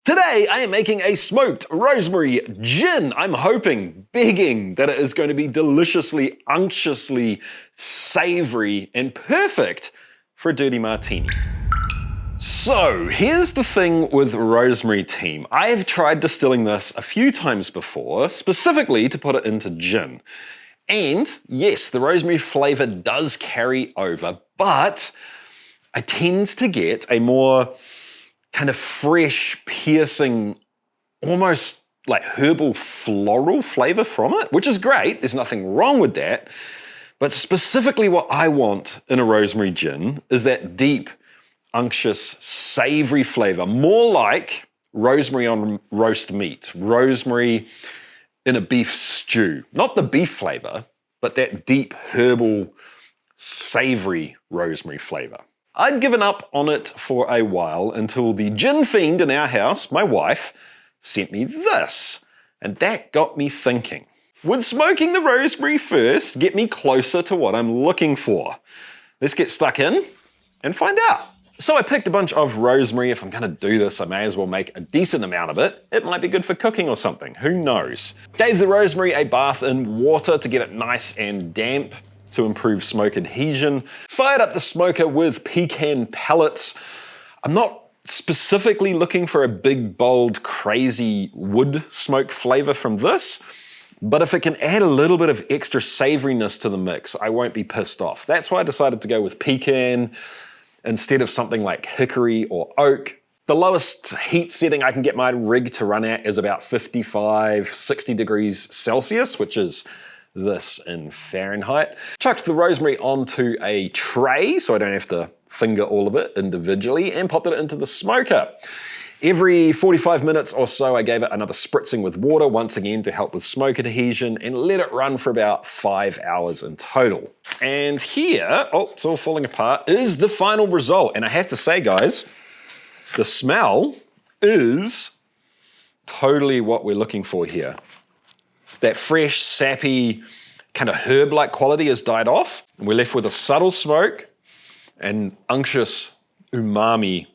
Today I am making a smoked rosemary gin. I'm hoping, begging, that it is going to be deliciously, unctuously savory and perfect for a dirty martini. So here's the thing with rosemary team. I've tried distilling this a few times before, specifically to put it into gin. And yes, the rosemary flavor does carry over, but I tend to get a more kind of fresh, piercing, almost like herbal floral flavor from it, which is great. There's nothing wrong with that. But specifically what I want in a rosemary gin is that deep, unctuous, savory flavor, more like rosemary on roast meat, rosemary in a beef stew. Not the beef flavor, but that deep, herbal, savory rosemary flavor. I'd given up on it for a while until the gin fiend in our house, my wife, sent me this. And that got me thinking. Would smoking the rosemary first get me closer to what I'm looking for? Let's get stuck in and find out. So I picked a bunch of rosemary. If I'm gonna do this, I may as well make a decent amount of it. It might be good for cooking or something, who knows? Gave the rosemary a bath in water to get it nice and damp, to improve smoke adhesion. Fired up the smoker with pecan pellets. I'm not specifically looking for a big, bold, crazy wood smoke flavor from this, but if it can add a little bit of extra savoriness to the mix, I won't be pissed off. That's why I decided to go with pecan instead of something like hickory or oak. The lowest heat setting I can get my rig to run at is about 55, 60 degrees Celsius, which is this in Fahrenheit. Chucked the rosemary onto a tray so I don't have to finger all of it individually and popped it into the smoker. Every 45 minutes or so I gave it another spritzing with water once again to help with smoke adhesion and let it run for about 5 hours in total. And here, oh, it's all falling apart, is the final result. And I have to say guys, the smell is totally what we're looking for here. That fresh, sappy, kind of herb-like quality has died off. And we're left with a subtle smoke and unctuous umami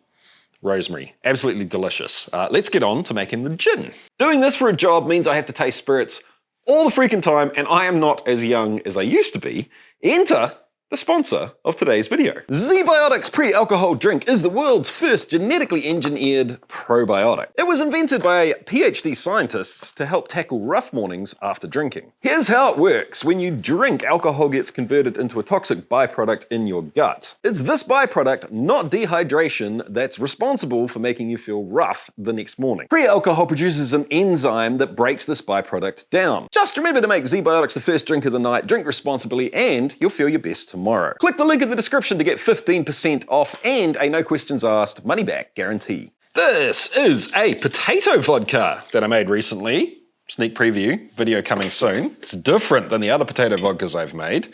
rosemary. Absolutely delicious. Let's get on to making the gin. Doing this for a job means I have to taste spirits all the freaking time, and I am not as young as I used to be. Enter the sponsor of today's video. ZBiotics pre-alcohol drink is the world's first genetically engineered probiotic. It was invented by PhD scientists to help tackle rough mornings after drinking. Here's how it works. When you drink, alcohol gets converted into a toxic byproduct in your gut. It's this byproduct, not dehydration, that's responsible for making you feel rough the next morning. Pre-alcohol produces an enzyme that breaks this byproduct down. Just remember to make ZBiotics the first drink of the night, drink responsibly, and you'll feel your best tomorrow. Click the link in the description to get 15% off and a no questions asked money back guarantee. This is a potato vodka that I made recently. Sneak preview, video coming soon. It's different than the other potato vodkas I've made,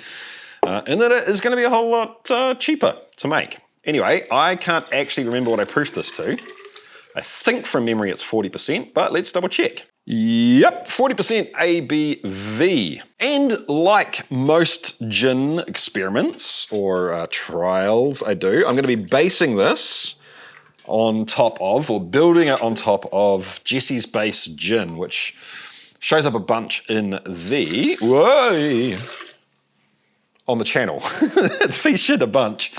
in that it is going to be a whole lot cheaper to make. Anyway, I can't actually remember what I proofed this to. I think from memory it's 40%, but let's double check. Yep, 40% ABV. And like most gin experiments or trials I do, I'm going to be basing this on top of, or building it on top of, Jesse's Base Gin, which shows up a bunch in the, whoa, on the channel. It's featured a bunch.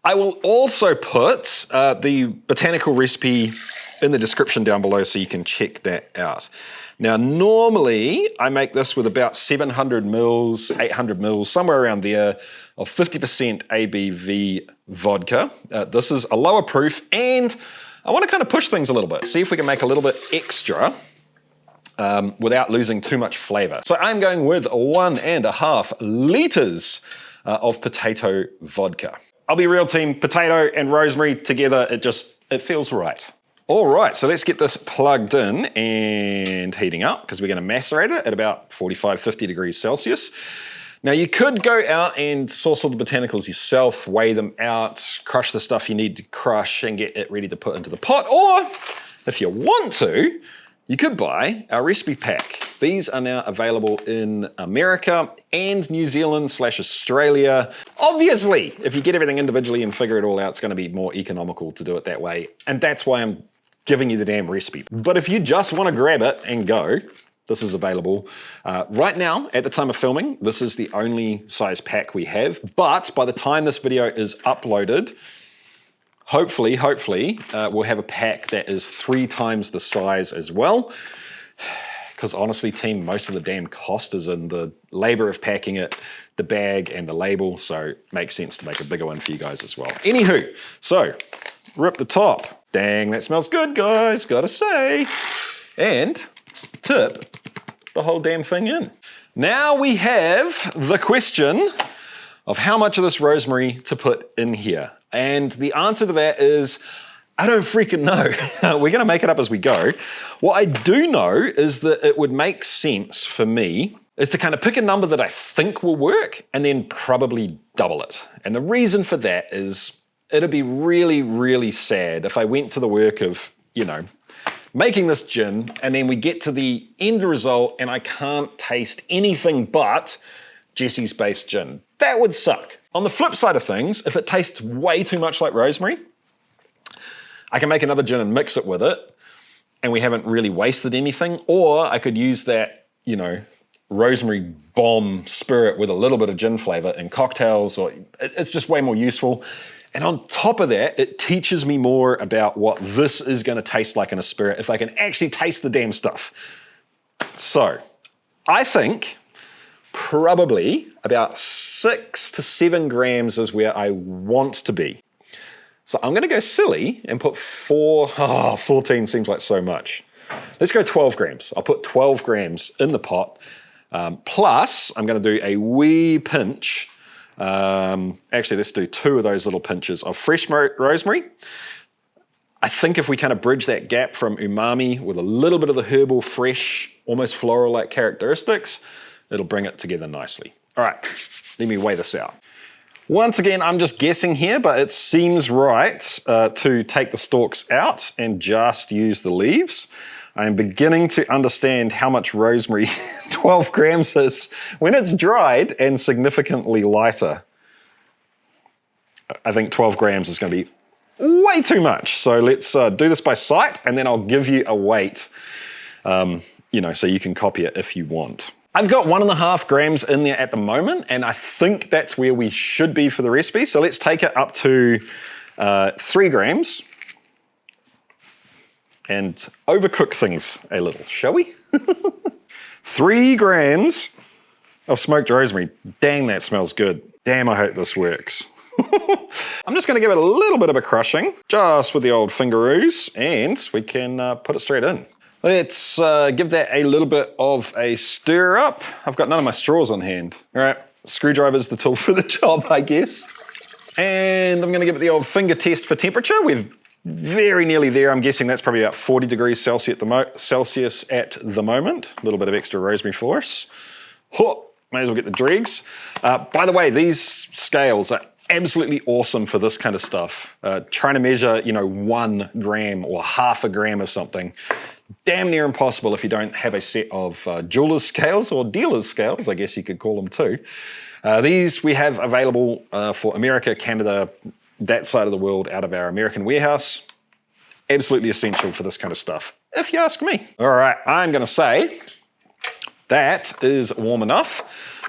I will also put the Botanical recipe in the description down below so you can check that out. Now, normally I make this with about 700 mils, 800 mils, somewhere around there, of 50% ABV vodka. This is a lower proof, and I want to kind of push things a little bit, see if we can make a little bit extra without losing too much flavor. So I'm going with 1.5 liters of potato vodka. I'll be real team, potato and rosemary together, it feels right. All right, so let's get this plugged in and heating up because we're going to macerate it at about 45, 50 degrees Celsius. Now you could go out and source all the botanicals yourself, weigh them out, crush the stuff you need to crush and get it ready to put into the pot. Or if you want to, you could buy our recipe pack. These are now available in America and New Zealand / Australia. Obviously, if you get everything individually and figure it all out, it's going to be more economical to do it that way. And that's why I'm giving you the damn recipe. But if you just want to grab it and go, this is available. Right now, at the time of filming, this is the only size pack we have. But by the time this video is uploaded, hopefully, we'll have a pack that is 3 times the size as well. Because honestly, team, most of the damn cost is in the labor of packing it, the bag and the label, so it makes sense to make a bigger one for you guys as well. Anywho, so rip the top. Dang, that smells good, guys, gotta say. And tip the whole damn thing in. Now we have the question of how much of this rosemary to put in here. And the answer to that is, I don't freaking know. We're gonna make it up as we go. What I do know is that it would make sense for me is to kind of pick a number that I think will work and then probably double it. And the reason for that is it'd be really, really sad if I went to the work of, you know, making this gin and then we get to the end result and I can't taste anything but Jesse's Base Gin. That would suck. On the flip side of things, if it tastes way too much like rosemary, I can make another gin and mix it with it and we haven't really wasted anything, or I could use that, you know, rosemary bomb spirit with a little bit of gin flavor in cocktails, or it's just way more useful. And on top of that, it teaches me more about what this is going to taste like in a spirit if I can actually taste the damn stuff. So I think probably about 6 to 7 grams is where I want to be. So I'm going to go silly and put 14 seems like so much. Let's go 12 grams. I'll put 12 grams in the pot. Plus, I'm going to do a wee pinch. Actually, let's do 2 of those little pinches of fresh rosemary. I think if we kind of bridge that gap from umami with a little bit of the herbal, fresh, almost floral-like characteristics, it'll bring it together nicely. All right, let me weigh this out. Once again, I'm just guessing here, but it seems right to take the stalks out and just use the leaves. I'm beginning to understand how much rosemary 12 grams is when it's dried and significantly lighter. I think 12 grams is going to be way too much. So let's do this by sight, and then I'll give you a weight, you know, so you can copy it if you want. I've got 1.5 grams in there at the moment, and I think that's where we should be for the recipe. So let's take it up to 3 grams. And overcook things a little, shall we? 3 grams of smoked rosemary. Dang, that smells good. Damn, I hope this works. I'm just gonna give it a little bit of a crushing, just with the old fingeroos, and we can put it straight in. Let's give that a little bit of a stir up. I've got none of my straws on hand. All right, screwdriver's the tool for the job, I guess. And I'm gonna give it the old finger test for temperature. We've very nearly there. I'm guessing that's probably about 40 degrees Celsius at the moment. A little bit of extra rosemary for us. May as well get the dregs. By the way, these scales are absolutely awesome for this kind of stuff. Trying to measure, you know, 1 gram or half a gram of something, damn near impossible if you don't have a set of jeweler's scales or dealer's scales, I guess you could call them too. These we have available for America, Canada, that side of the world out of our American warehouse. Absolutely essential for this kind of stuff, if you ask me. All right, I'm gonna say that is warm enough.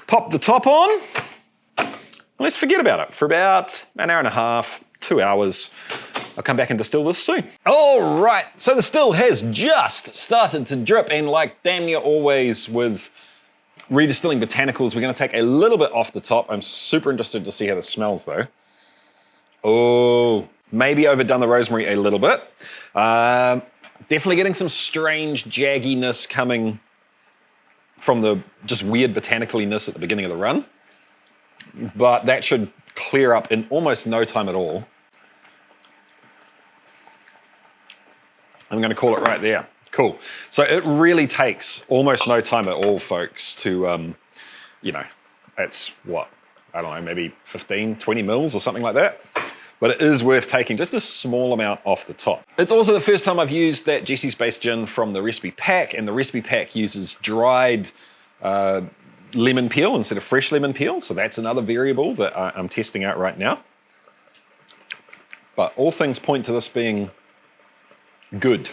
Pop the top on. Let's forget about it for about an hour and a half, 2 hours. I'll come back and distill this soon. All right, so the still has just started to drip, and like damn near always with redistilling botanicals, we're gonna take a little bit off the top. I'm super interested to see how this smells though. Oh, maybe overdone the rosemary a little bit. Definitely getting some strange jagginess coming from the just weird botanically-ness at the beginning of the run. But that should clear up in almost no time at all. I'm gonna call it right there. Cool. So it really takes almost no time at all, folks, to, you know, it's what? I don't know, maybe 15, 20 mils or something like that. But it is worth taking just a small amount off the top. It's also the first time I've used that Jesse's Base Gin from the recipe pack, and the recipe pack uses dried lemon peel instead of fresh lemon peel. So that's another variable that I'm testing out right now. But all things point to this being good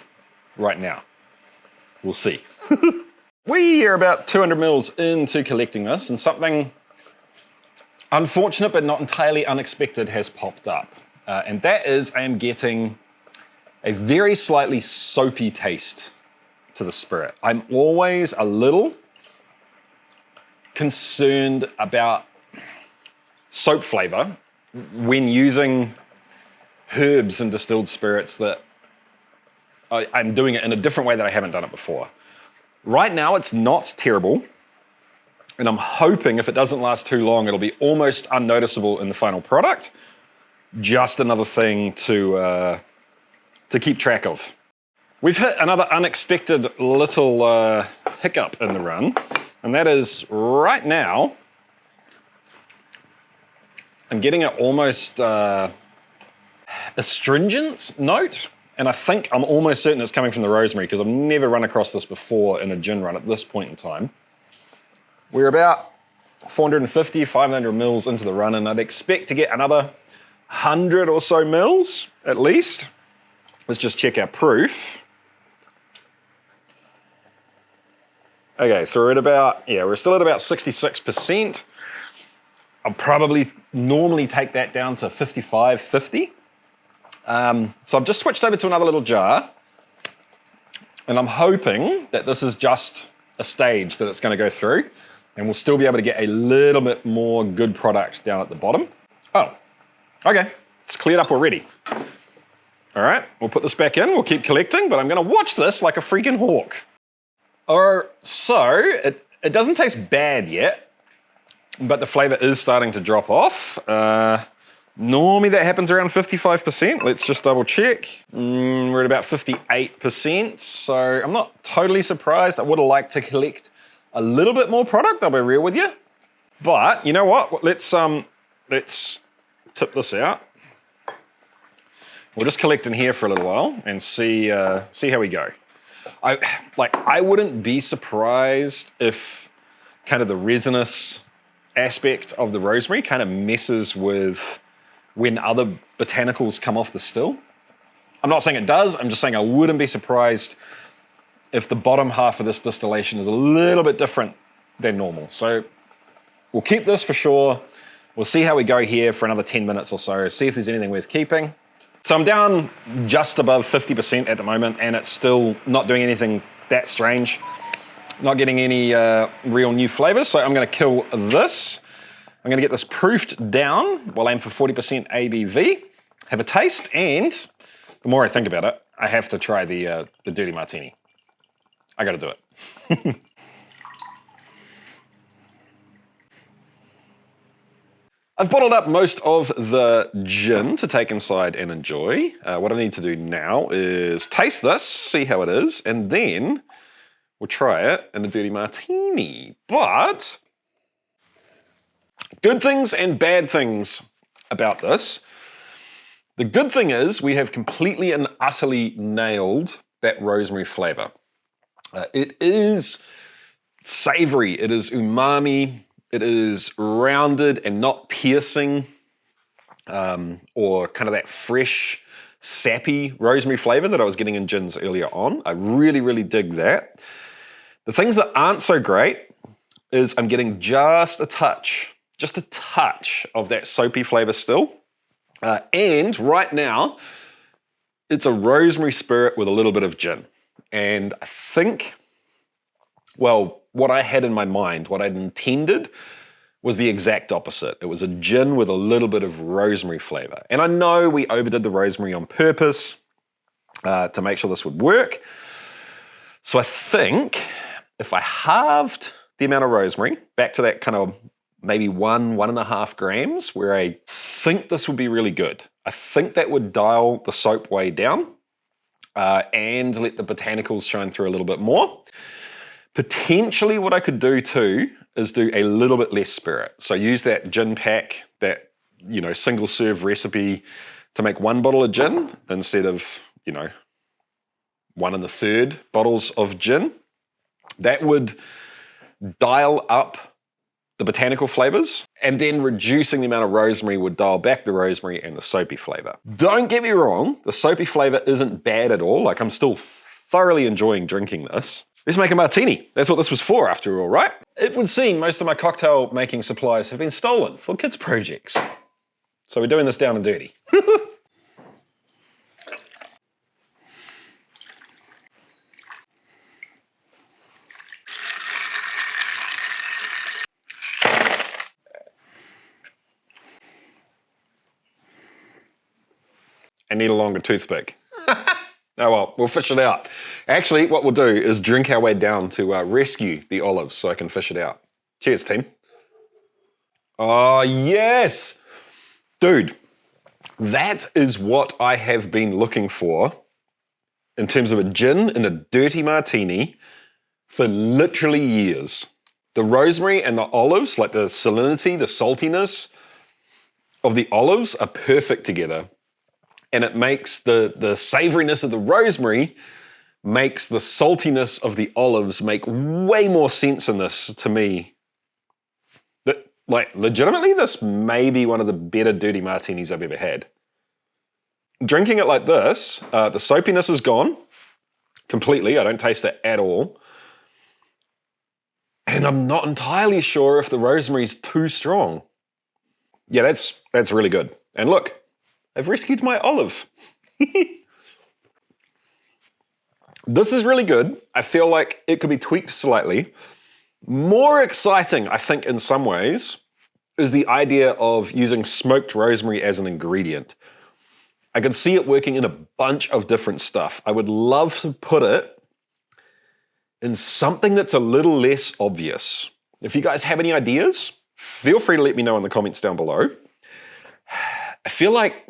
right now. We'll see. We are about 200 mils into collecting this, and something unfortunate but not entirely unexpected has popped up. And that is I am getting a very slightly soapy taste to the spirit. I'm always a little concerned about soap flavor when using herbs and distilled spirits that I'm doing it in a different way that I haven't done it before. Right now, it's not terrible, and I'm hoping if it doesn't last too long, it'll be almost unnoticeable in the final product. Just another thing to keep track of. We've hit another unexpected little hiccup in the run, and that is right now, I'm getting an almost astringent note. And I think I'm almost certain it's coming from the rosemary because I've never run across this before in a gin run at this point in time. We're about 450, 500 mils into the run, and I'd expect to get another 100 or so mils at least. Let's just check our proof. Okay, so we're at about, we're still at about 66%. I'll probably normally take that down to 55, 50. So I've just switched over to another little jar, and I'm hoping that this is just a stage that it's going to go through, and we'll still be able to get a little bit more good product down at the bottom. Oh, okay, it's cleared up already. All right, we'll put this back in, we'll keep collecting, but I'm going to watch this like a freaking hawk. So it doesn't taste bad yet, but the flavor is starting to drop off. Normally that happens around 55%. Let's just double check. We're at about 58%, so I'm not totally surprised. I would have liked to collect a little bit more product, I'll be real with you. But you know what? Let's tip this out. We'll just collect in here for a little while and see how we go. I wouldn't be surprised if kind of the resinous aspect of the rosemary kind of messes with when other botanicals come off the still. I'm not saying it does, I'm just saying I wouldn't be surprised if the bottom half of this distillation is a little bit different than normal. So we'll keep this for sure. We'll see how we go here for another 10 minutes or so, see if there's anything worth keeping. So I'm down just above 50% at the moment, and it's still not doing anything that strange. Not getting any real new flavors, so I'm gonna kill this. I'm gonna get this proofed down. We'll aim for 40% ABV, have a taste, and the more I think about it, I have to try the Dirty Martini. I gotta do it. I've bottled up most of the gin to take inside and enjoy. What I need to do now is taste this, see how it is, and then we'll try it in a Dirty Martini. But good things and bad things about this. The good thing is we have completely and utterly nailed that rosemary flavor. It is savory, it is umami, it is rounded and not piercing, or kind of that fresh, sappy rosemary flavor that I was getting in gins earlier on. I really, really dig that. The things that aren't so great is I'm getting just a touch of that soapy flavor still. And right now, it's a rosemary spirit with a little bit of gin. And I think, well, what I had in my mind, what I'd intended, was the exact opposite. It was a gin with a little bit of rosemary flavor. And I know we overdid the rosemary on purpose to make sure this would work. So I think if I halved the amount of rosemary back to that kind of maybe 1.5 grams, where I think this would be really good. I think that would dial the soap way down and let the botanicals shine through a little bit more. Potentially what I could do too is do a little bit less spirit. So use that gin pack, that, single serve recipe to make 1 bottle of gin instead of, 1 1/3 bottles of gin. That would dial up the botanical flavors and then reducing the amount of rosemary would dial back the rosemary and the soapy flavor. Don't get me wrong, the soapy flavor isn't bad at all. Like, I'm still thoroughly enjoying drinking this. Let's make a martini. That's what this was for after all, right? It would seem most of my cocktail making supplies have been stolen for kids' projects. So we're doing this down and dirty. I need a longer toothpick. Oh well, we'll fish it out. Actually, what we'll do is drink our way down to rescue the olives so I can fish it out. Cheers, team. Oh, yes! Dude, that is what I have been looking for in terms of a gin and a dirty martini for literally years. The rosemary and the olives, like the salinity, the saltiness of the olives are perfect together. And it makes the savoriness of the rosemary makes the saltiness of the olives make way more sense in this to me. That, like, legitimately, this may be one of the better dirty martinis I've ever had. Drinking it like this, the soapiness is gone completely. I don't taste it at all. And I'm not entirely sure if the rosemary's too strong. Yeah, that's really good. And look, I've rescued my olive. This is really good. I feel like it could be tweaked slightly. More exciting, I think, in some ways, is the idea of using smoked rosemary as an ingredient. I could see it working in a bunch of different stuff. I would love to put it in something that's a little less obvious. If you guys have any ideas, feel free to let me know in the comments down below. I feel like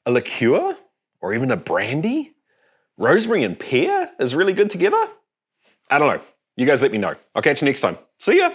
a liqueur or even a brandy, rosemary and pear is really good together. I don't know. You guys let me know. I'll catch you next time. See ya.